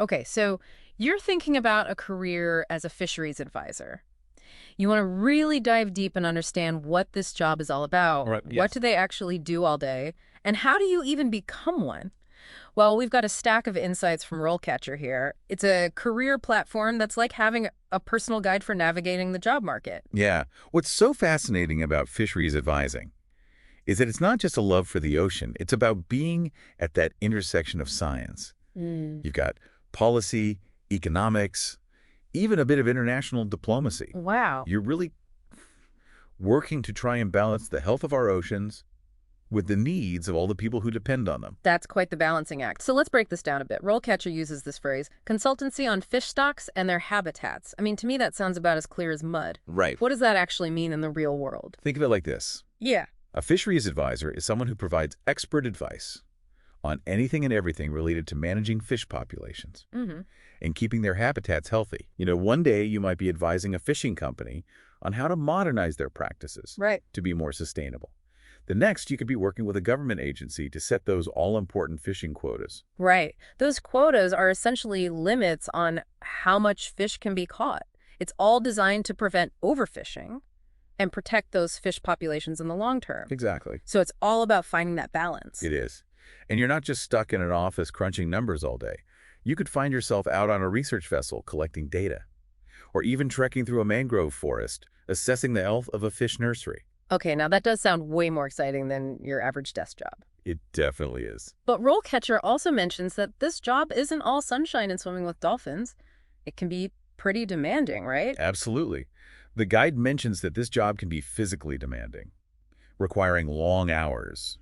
Okay, so you're thinking about a career as a fisheries advisor. You want to really dive deep and understand what this job is all about. All right. What Yes. do they actually do all day? And how do you even become one? Well, we've got a stack of insights from RoleCatcher here. It's a career platform that's like having a personal guide for navigating the job market. Yeah. What's so fascinating about fisheries advising is that it's not just a love for the ocean. It's about being at that intersection of science. Mm. You've got policy, economics, even a bit of international diplomacy. Wow. You're really working to try and balance the health of our oceans with the needs of all the people who depend on them. That's quite the balancing act. So let's break this down a bit. RoleCatcher uses this phrase, consultancy on fish stocks and their habitats. I mean, to me, that sounds about as clear as mud. Right. What does that actually mean in the real world? Think of it like this. Yeah. A fisheries advisor is someone who provides expert advice on anything and everything related to managing fish populations Mm-hmm. and keeping their habitats healthy. One day you might be advising a fishing company on how to modernize their practices Right. to be more sustainable. The next, you could be working with a government agency to set those all-important fishing quotas. Right. Those quotas are essentially limits on how much fish can be caught. It's all designed to prevent overfishing and protect those fish populations in the long term. Exactly. So it's all about finding that balance. It is. And you're not just stuck in an office crunching numbers all day. You could find yourself out on a research vessel collecting data, or even trekking through a mangrove forest, assessing the health of a fish nursery. Okay, now that does sound way more exciting than your average desk job. It definitely is. But RoleCatcher also mentions that this job isn't all sunshine and swimming with dolphins. It can be pretty demanding, right? Absolutely. The guide mentions that this job can be physically demanding, requiring long hours,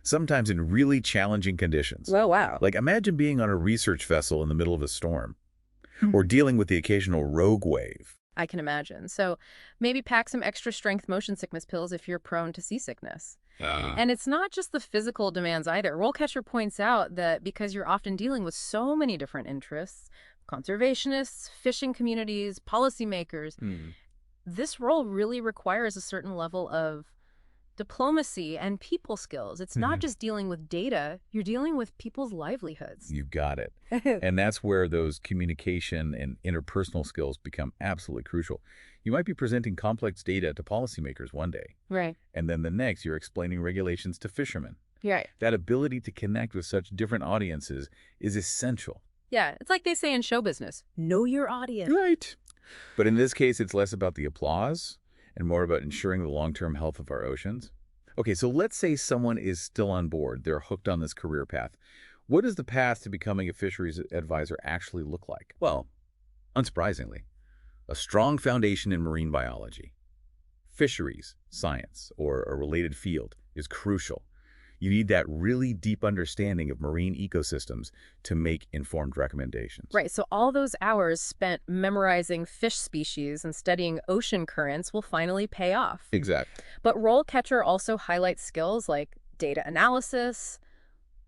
sometimes in really challenging conditions. Well, wow. Like imagine being on a research vessel in the middle of a storm, or dealing with the occasional rogue wave. I can imagine. So maybe pack some extra strength motion sickness pills if you're prone to seasickness. And it's not just the physical demands either. RoleCatcher points out that because you're often dealing with so many different interests, conservationists, fishing communities, policymakers, this role really requires a certain level of diplomacy and people skills. It's not just dealing with data, you're dealing with people's livelihoods. You got it. And that's where those communication and interpersonal skills become absolutely crucial. You might be presenting complex data to policymakers one day, Right. and then the next you're explaining regulations to fishermen. Right. That ability to connect with such different audiences is essential. Yeah, it's like they say in show business, know your audience. Right. But in this case, it's less about the applause and more about ensuring the long-term health of our oceans. Okay, so let's say someone is still on board. They're hooked on this career path. What does the path to becoming a fisheries advisor actually look like? Well, unsurprisingly, a strong foundation in marine biology. Fisheries science, or a related field, is crucial. You need that really deep understanding of marine ecosystems to make informed recommendations. Right, so all those hours spent memorizing fish species and studying ocean currents will finally pay off. Exactly. But RoleCatcher also highlights skills like data analysis,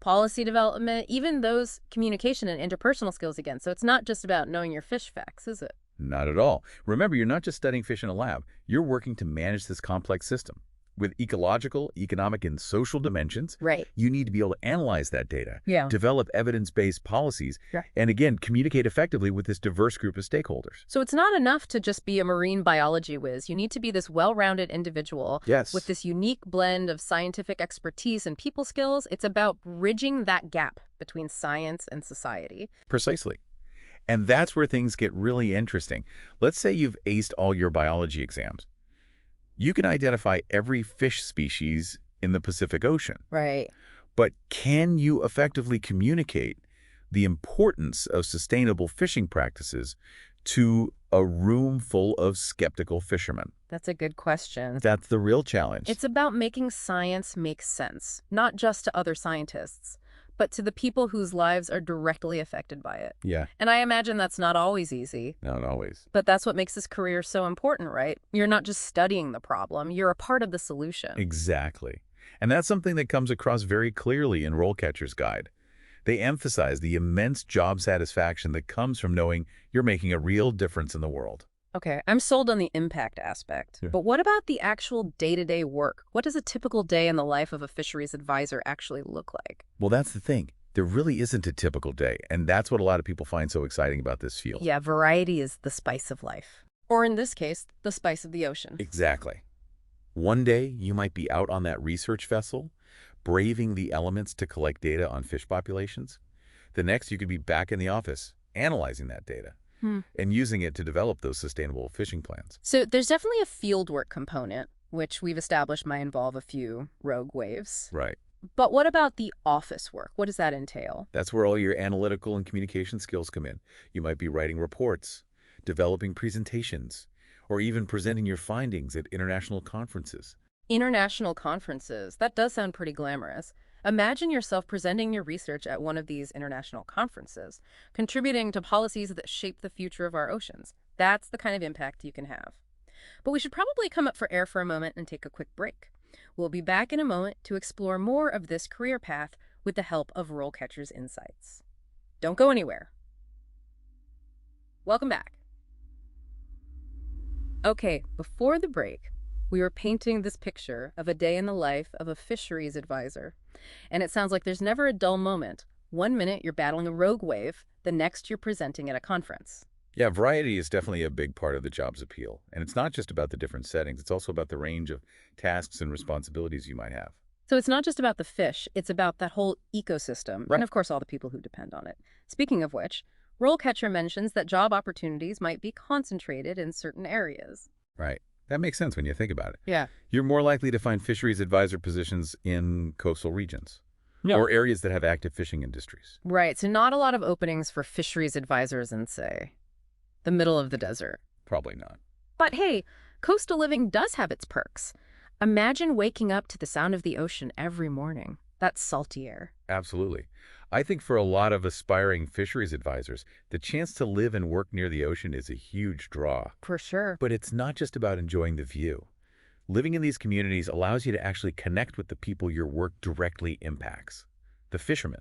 policy development, even those communication and interpersonal skills again. So it's not just about knowing your fish facts, is it? Not at all. Remember, you're not just studying fish in a lab. You're working to manage this complex system. With ecological, economic, and social dimensions, Right. you need to be able to analyze that data, Yeah. develop evidence-based policies, Yeah. and again, communicate effectively with this diverse group of stakeholders. So it's not enough to just be a marine biology whiz. You need to be this well-rounded individual Yes. with this unique blend of scientific expertise and people skills. It's about bridging that gap between science and society. Precisely. And that's where things get really interesting. Let's say you've aced all your biology exams. You can identify every fish species in the Pacific Ocean. Right. But can you effectively communicate the importance of sustainable fishing practices to a room full of skeptical fishermen? That's a good question. That's the real challenge. It's about making science make sense, not just to other scientists, but to the people whose lives are directly affected by it. Yeah, And I imagine that's not always easy, not always. but that's what makes this career so important, right? You're not just studying the problem, you're a part of the solution. Exactly. And that's something that comes across very clearly in RoleCatcher's guide. They emphasize the immense job satisfaction that comes from knowing you're making a real difference in the world. Okay, I'm sold on the impact aspect. Yeah. But what about the actual day-to-day work? What does a typical day in the life of a fisheries advisor actually look like? Well, that's the thing. There really isn't a typical day, and that's what a lot of people find so exciting about this field. Yeah, variety is the spice of life. Or in this case, the spice of the ocean. Exactly. One day, you might be out on that research vessel, braving the elements to collect data on fish populations. The next, you could be back in the office, analyzing that data, and using it to develop those sustainable fishing plans. So there's definitely a fieldwork component, which we've established might involve a few rogue waves. Right. But what about the office work? What does that entail? That's where all your analytical and communication skills come in. You might be writing reports, developing presentations, or even presenting your findings at international conferences. International conferences. That does sound pretty glamorous. Imagine yourself presenting your research at one of these international conferences, contributing to policies that shape the future of our oceans. That's the kind of impact you can have. But we should probably come up for air for a moment and take a quick break. We'll be back in a moment to explore more of this career path with the help of RoleCatcher's insights. Don't go anywhere. Welcome back. Okay, before the break, we were painting this picture of a day in the life of a fisheries advisor. And it sounds like there's never a dull moment. One minute you're battling a rogue wave, the next you're presenting at a conference. Yeah, variety is definitely a big part of the job's appeal. And it's not just about the different settings, it's also about the range of tasks and responsibilities you might have. So it's not just about the fish, it's about that whole ecosystem, Right. and of course all the people who depend on it. Speaking of which, RoleCatcher mentions that job opportunities might be concentrated in certain areas. Right. That makes sense when you think about it. Yeah. You're more likely to find fisheries advisor positions in coastal regions or areas that have active fishing industries. Right, so not a lot of openings for fisheries advisors in, say, the middle of the desert. Probably not. But hey, coastal living does have its perks. Imagine waking up to the sound of the ocean every morning. That's salty air. Absolutely. I think for a lot of aspiring fisheries advisors, the chance to live and work near the ocean is a huge draw. For sure. But it's not just about enjoying the view. Living in these communities allows you to actually connect with the people your work directly impacts. The fishermen,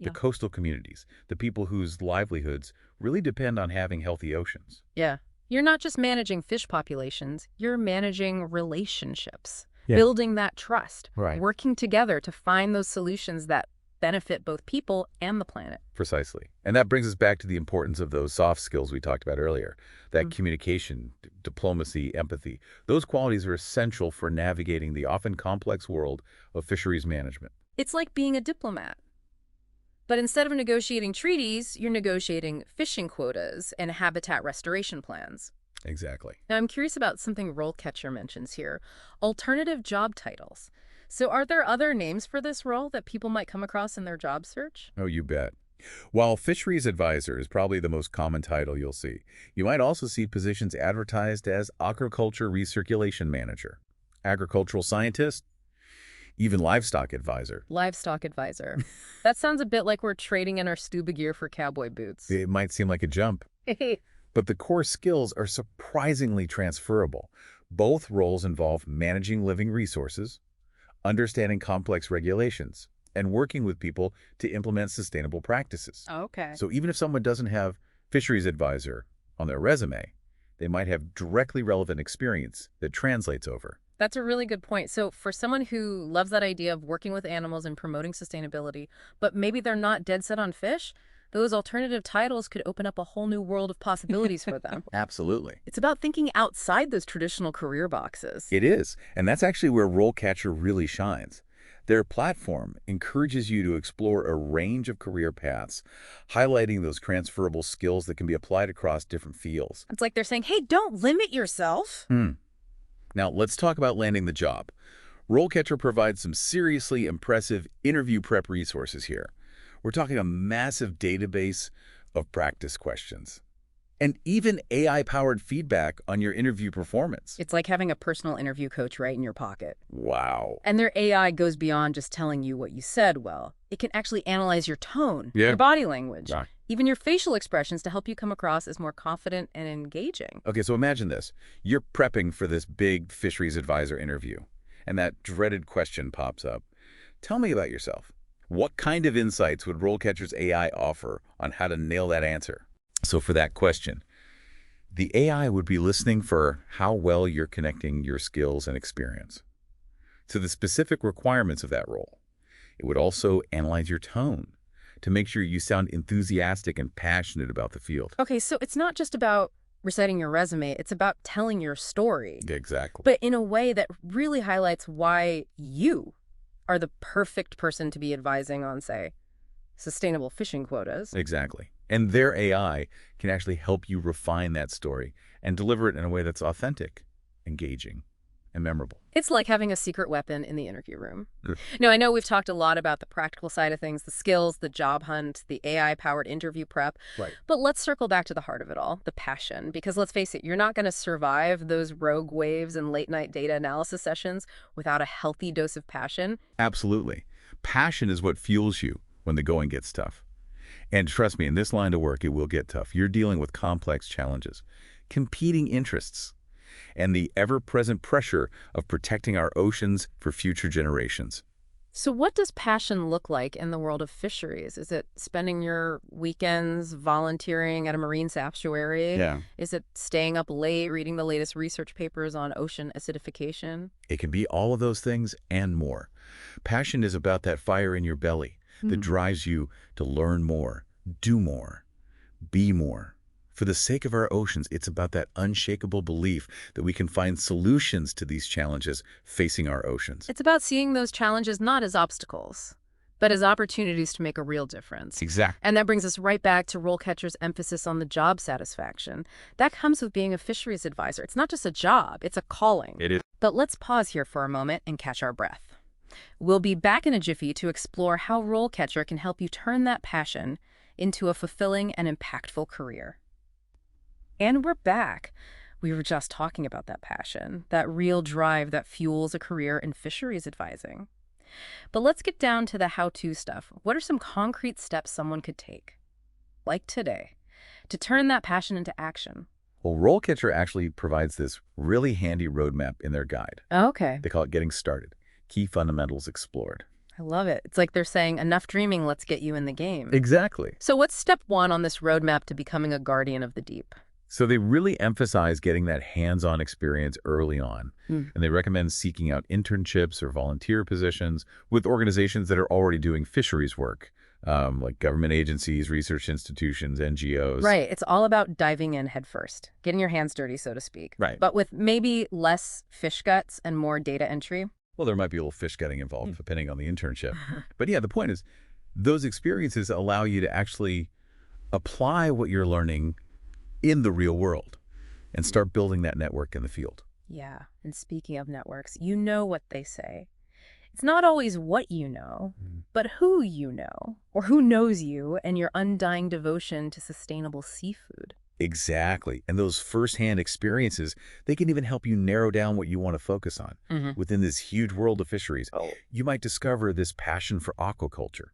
the coastal communities, the people whose livelihoods really depend on having healthy oceans. Yeah. You're not just managing fish populations, you're managing relationships, building that trust, working together to find those solutions that benefit both people and the planet. Precisely. And that brings us back to the importance of those soft skills we talked about earlier. That communication, diplomacy, empathy. Those qualities are essential for navigating the often complex world of fisheries management. It's like being a diplomat. But instead of negotiating treaties, you're negotiating fishing quotas and habitat restoration plans. Exactly. Now, I'm curious about something RoleCatcher mentions here, alternative job titles. So are there other names for this role that people might come across in their job search? Oh, you bet. While fisheries advisor is probably the most common title you'll see, you might also see positions advertised as aquaculture recirculation manager, agricultural scientist, even livestock advisor. Livestock advisor. That sounds a bit like we're trading in our scuba gear for cowboy boots. It might seem like a jump, but the core skills are surprisingly transferable. Both roles involve managing living resources, understanding complex regulations, and working with people to implement sustainable practices. Okay. So even if someone doesn't have fisheries advisor on their resume, they might have directly relevant experience that translates over. That's a really good point. So for someone who loves that idea of working with animals and promoting sustainability, but maybe they're not dead set on fish, those alternative titles could open up a whole new world of possibilities for them. Absolutely. It's about thinking outside those traditional career boxes. It is. And that's actually where RoleCatcher really shines. Their platform encourages you to explore a range of career paths, highlighting those transferable skills that can be applied across different fields. It's like they're saying, hey, don't limit yourself. Now, let's talk about landing the job. RoleCatcher provides some seriously impressive interview prep resources here. We're talking a massive database of practice questions and even AI-powered feedback on your interview performance. It's like having a personal interview coach right in your pocket. Wow. And their AI goes beyond just telling you what you said well. It can actually analyze your tone, your body language, even your facial expressions to help you come across as more confident and engaging. Okay, so imagine this. You're prepping for this big fisheries advisor interview, and that dreaded question pops up. Tell me about yourself. What kind of insights would RoleCatcher's AI offer on how to nail that answer? So for that question, the AI would be listening for how well you're connecting your skills and experience to the specific requirements of that role. It would also analyze your tone to make sure you sound enthusiastic and passionate about the field. Okay, so it's not just about reciting your resume, it's about telling your story, Exactly. but in a way that really highlights why you are the perfect person to be advising on, say, sustainable fishing quotas. Exactly. And their AI can actually help you refine that story and deliver it in a way that's authentic, engaging, and memorable. It's like having a secret weapon in the interview room. Now, I know we've talked a lot about the practical side of things, the skills, the job hunt, the AI-powered interview prep, Right. but let's circle back to the heart of it all, the passion. Because let's face it, you're not going to survive those rogue waves and late-night data analysis sessions without a healthy dose of passion. Absolutely. Passion is what fuels you when the going gets tough. And trust me, in this line of work, it will get tough. You're dealing with complex challenges, competing interests, and the ever-present pressure of protecting our oceans for future generations. So what does passion look like in the world of fisheries? Is it spending your weekends volunteering at a marine sanctuary? Yeah. Is it staying up late reading the latest research papers on ocean acidification? It can be all of those things and more. Passion is about that fire in your belly that drives you to learn more, do more, be more. For the sake of our oceans, it's about that unshakable belief that we can find solutions to these challenges facing our oceans. It's about seeing those challenges not as obstacles, but as opportunities to make a real difference. Exactly. And that brings us right back to RoleCatcher's emphasis on the job satisfaction. That comes with being a fisheries advisor. It's not just a job, it's a calling. It is. But let's pause here for a moment and catch our breath. We'll be back in a jiffy to explore how RoleCatcher can help you turn that passion into a fulfilling and impactful career. And we're back. We were just talking about that passion, that real drive that fuels a career in fisheries advising. But let's get down to the how-to stuff. What are some concrete steps someone could take, like today, to turn that passion into action? Well, RoleCatcher actually provides this really handy roadmap in their guide. Okay. They call it Getting Started. Key Fundamentals Explored. I love it. It's like they're saying, enough dreaming, let's get you in the game. Exactly. So what's step one on this roadmap to becoming a guardian of the deep? So they really emphasize getting that hands-on experience early on, and they recommend seeking out internships or volunteer positions with organizations that are already doing fisheries work, like government agencies, research institutions, NGOs. Right. It's all about diving in head first, getting your hands dirty, so to speak. Right. But with maybe less fish guts and more data entry. Well, there might be a little fish getting involved depending on the internship. But yeah, the point is, those experiences allow you to actually apply what you're learning in the real world and start building that network in the field. Yeah. And speaking of networks, you know what they say. It's not always what you know, but who you know, or who knows you and your undying devotion to sustainable seafood. Exactly. And those firsthand experiences, they can even help you narrow down what you want to focus on. Within this huge world of fisheries, you might discover this passion for aquaculture,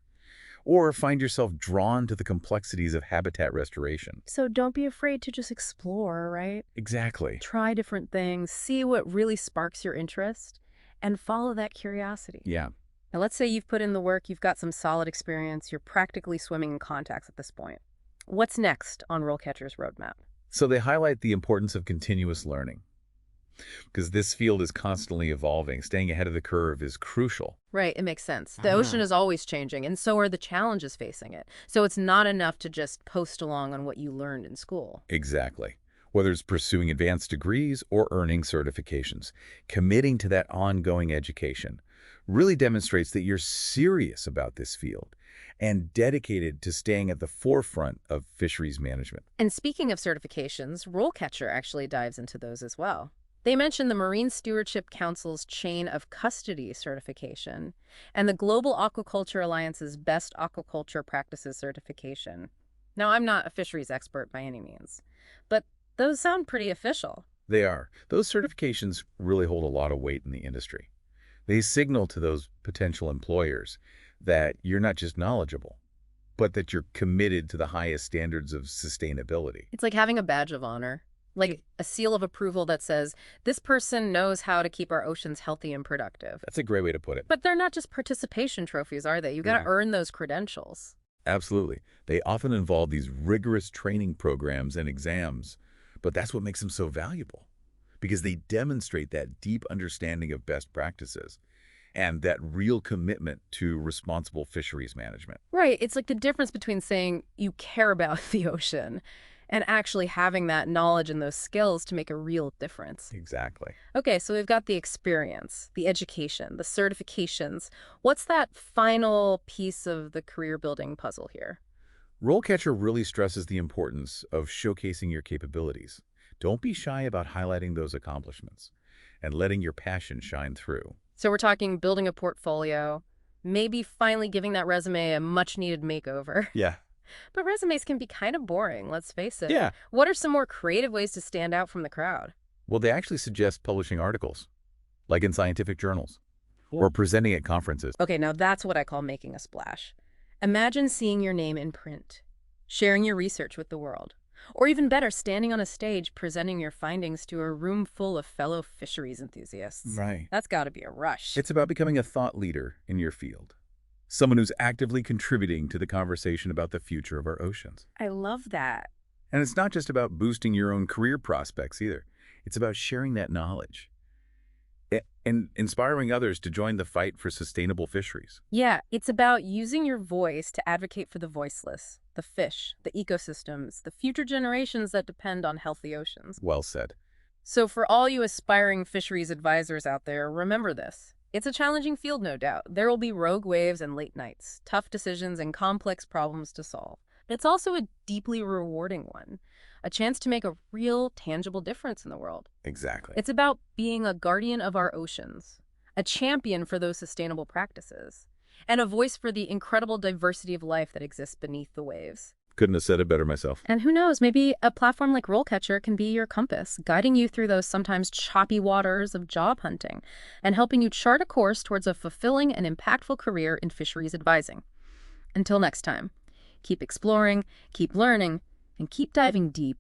or find yourself drawn to the complexities of habitat restoration. So don't be afraid to just explore, right? Exactly. Try different things, see what really sparks your interest, and follow that curiosity. Yeah. Now, let's say you've put in the work, you've got some solid experience, you're practically swimming in contacts at this point. What's next on RoleCatcher's roadmap? So they highlight the importance of continuous learning, because this field is constantly evolving. Staying ahead of the curve is crucial. Right, it makes sense. The ocean is always changing, and so are the challenges facing it. So it's not enough to just post along on what you learned in school. Exactly. Whether it's pursuing advanced degrees or earning certifications, committing to that ongoing education really demonstrates that you're serious about this field and dedicated to staying at the forefront of fisheries management. And speaking of certifications, RoleCatcher actually dives into those as well. They mention the Marine Stewardship Council's Chain of Custody certification and the Global Aquaculture Alliance's Best Aquaculture Practices certification. Now, I'm not a fisheries expert by any means, but those sound pretty official. They are. Those certifications really hold a lot of weight in the industry. They signal to those potential employers that you're not just knowledgeable, but that you're committed to the highest standards of sustainability. It's like having a badge of honor, like a seal of approval that says, this person knows how to keep our oceans healthy and productive. That's a great way to put it. But they're not just participation trophies, are they? You got to earn those credentials. Absolutely. They often involve these rigorous training programs and exams, but that's what makes them so valuable, because they demonstrate that deep understanding of best practices and that real commitment to responsible fisheries management. Right. It's like the difference between saying you care about the ocean and actually having that knowledge and those skills to make a real difference. Exactly. Okay, so we've got the experience, the education, the certifications. What's that final piece of the career building puzzle here? RoleCatcher really stresses the importance of showcasing your capabilities. Don't be shy about highlighting those accomplishments and letting your passion shine through. So we're talking building a portfolio, maybe finally giving that resume a much-needed makeover. Yeah. But resumes can be kind of boring, let's face it. Yeah. What are some more creative ways to stand out from the crowd? Well, they actually suggest publishing articles, like in scientific journals, or presenting at conferences. Okay, now that's what I call making a splash. Imagine seeing your name in print, sharing your research with the world, or even better, standing on a stage presenting your findings to a room full of fellow fisheries enthusiasts. Right. That's got to be a rush. It's about becoming a thought leader in your field, someone who's actively contributing to the conversation about the future of our oceans. I love that. And it's not just about boosting your own career prospects either. It's about sharing that knowledge and inspiring others to join the fight for sustainable fisheries. Yeah, it's about using your voice to advocate for the voiceless, the fish, the ecosystems, the future generations that depend on healthy oceans. Well said. So for all you aspiring fisheries advisors out there, remember this. It's a challenging field, no doubt. There will be rogue waves and late nights, tough decisions and complex problems to solve. It's also a deeply rewarding one, a chance to make a real, tangible difference in the world. Exactly. It's about being a guardian of our oceans, a champion for those sustainable practices, and a voice for the incredible diversity of life that exists beneath the waves. Couldn't have said it better myself. And who knows, maybe a platform like RoleCatcher can be your compass, guiding you through those sometimes choppy waters of job hunting and helping you chart a course towards a fulfilling and impactful career in fisheries advising. Until next time, keep exploring, keep learning, and keep diving deep.